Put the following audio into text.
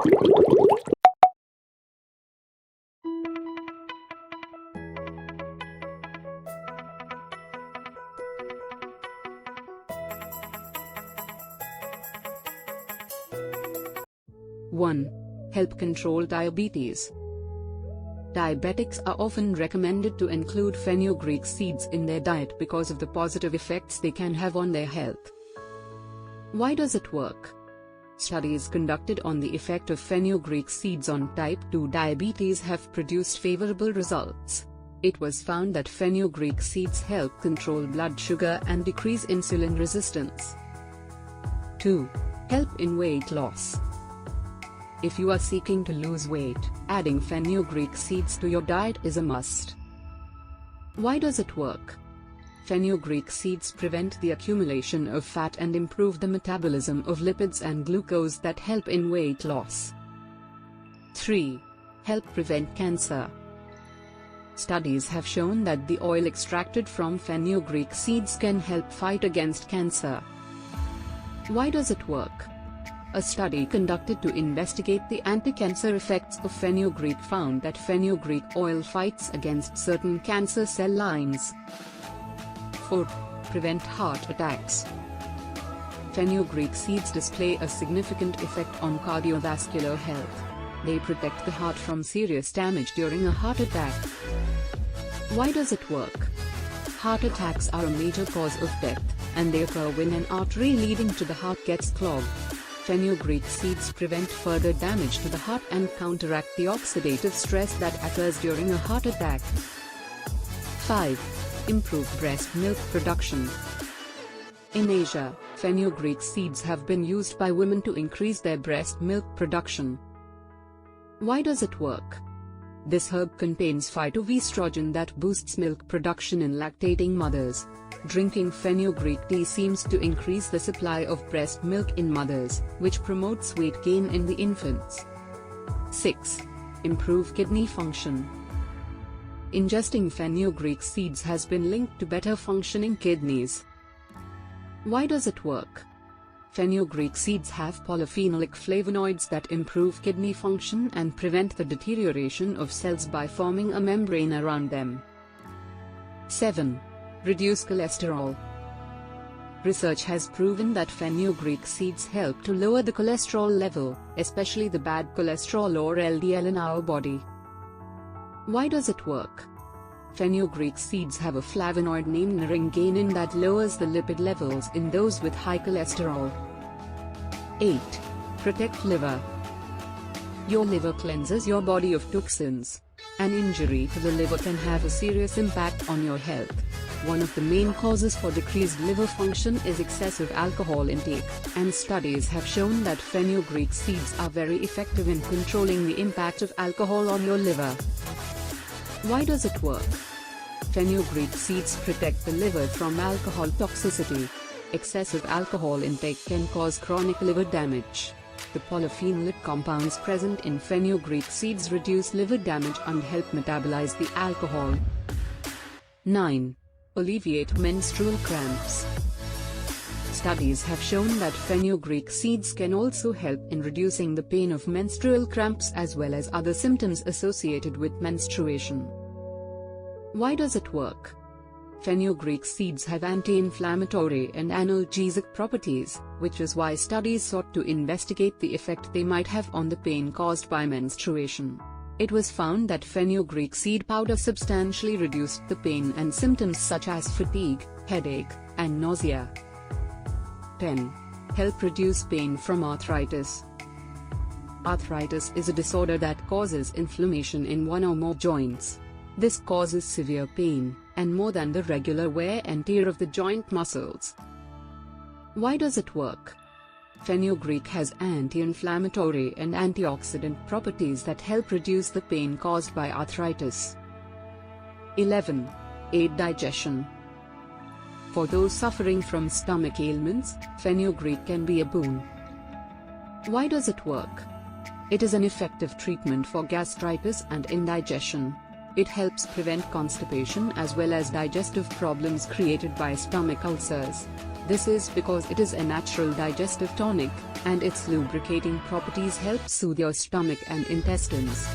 1. Help control diabetes. Diabetics are often recommended to include fenugreek seeds in their diet because of the positive effects they can have on their health. Why does it work? Studies conducted on the effect of fenugreek seeds on type 2 diabetes have produced favorable results. It was found that fenugreek seeds help control blood sugar and decrease insulin resistance. 2. Help in weight loss. If you are seeking to lose weight, adding fenugreek seeds to your diet is a must. Why does it work? Fenugreek seeds prevent the accumulation of fat and improve the metabolism of lipids and glucose that help in weight loss. 3. Help prevent cancer. Studies have shown that the oil extracted from fenugreek seeds can help fight against cancer. Why does it work? A study conducted to investigate the anti-cancer effects of fenugreek found that fenugreek oil fights against certain cancer cell lines. 4. Prevent heart attacks. Fenugreek seeds display a significant effect on cardiovascular health. They protect the heart from serious damage during a heart attack. Why does it work? Heart attacks are a major cause of death, and they occur when an artery leading to the heart gets clogged. Fenugreek seeds prevent further damage to the heart and counteract the oxidative stress that occurs during a heart attack. 5. Improve breast milk production. In Asia, fenugreek seeds have been used by women to increase their breast milk production. Why does it work? This herb contains phytoestrogen that boosts milk production in lactating mothers. Drinking fenugreek tea seems to increase the supply of breast milk in mothers, which promotes weight gain in the infants. 6. Improve kidney function. Ingesting fenugreek seeds has been linked to better functioning kidneys. Why does it work? Fenugreek seeds have polyphenolic flavonoids that improve kidney function and prevent the deterioration of cells by forming a membrane around them. 7. Reduce cholesterol. Research has proven that fenugreek seeds help to lower the cholesterol level, especially the bad cholesterol or LDL in our body. Why does it work? Fenugreek seeds have a flavonoid named naringenin that lowers the lipid levels in those with high cholesterol. 8. Protect liver. Your liver cleanses your body of toxins. An injury to the liver can have a serious impact on your health. One of the main causes for decreased liver function is excessive alcohol intake, and studies have shown that fenugreek seeds are very effective in controlling the impact of alcohol on your liver. Why does it work? Fenugreek seeds protect the liver from alcohol toxicity. Excessive alcohol intake can cause chronic liver damage. The polyphenolic compounds present in fenugreek seeds reduce liver damage and help metabolize the alcohol. 9. Alleviate menstrual cramps. Studies have shown that fenugreek seeds can also help in reducing the pain of menstrual cramps as well as other symptoms associated with menstruation. Why does it work? Fenugreek seeds have anti-inflammatory and analgesic properties, which is why studies sought to investigate the effect they might have on the pain caused by menstruation. It was found that fenugreek seed powder substantially reduced the pain and symptoms such as fatigue, headache, and nausea. 10. Help reduce pain from arthritis. Arthritis is a disorder that causes inflammation in one or more joints. This causes severe pain, and more than the regular wear and tear of the joint muscles. Why does it work? Fenugreek has anti-inflammatory and antioxidant properties that help reduce the pain caused by arthritis. 11. Aid digestion. For those suffering from stomach ailments, fenugreek can be a boon. Why does it work? It is an effective treatment for gastritis and indigestion. It helps prevent constipation as well as digestive problems created by stomach ulcers. This is because it is a natural digestive tonic, and its lubricating properties help soothe your stomach and intestines.